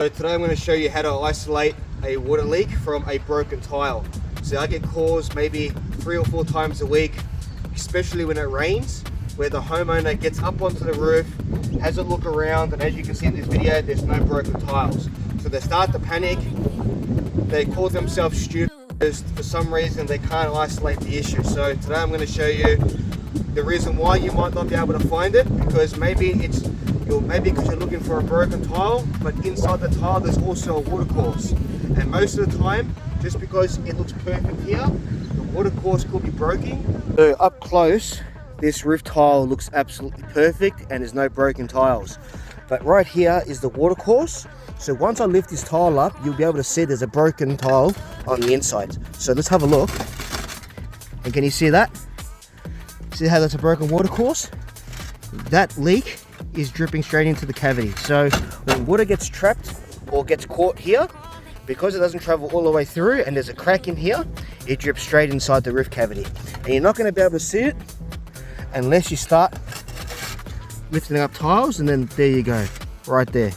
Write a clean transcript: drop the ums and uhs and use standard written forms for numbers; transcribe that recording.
So today I'm going to show you how to isolate a water leak from a broken tile. So I get calls maybe 3 or 4 times a week, especially when it rains, where the homeowner gets up onto the roof, has a look around, and as you can see in this video, there's no broken tiles. So they start to panic, they call themselves stupid because for some reason they can't isolate the issue. So today I'm going to show you the reason why you might not be able to find it, because maybe because you're looking for a broken tile, but inside the tile there's also a water course. And most of the time, just because it looks perfect here, the water course could be broken. So up close, this roof tile looks absolutely perfect and there's no broken tiles. But right here is the water course. So once I lift this tile up, you'll be able to see there's a broken tile on the inside. So let's have a look. And can you see that? See how that's a broken water course? That leak is dripping straight into the cavity. So when water gets trapped or gets caught here, because it doesn't travel all the way through and there's a crack in here, it drips straight inside the roof cavity. And you're not going to be able to see it unless you start lifting up tiles, and then there you go, right there.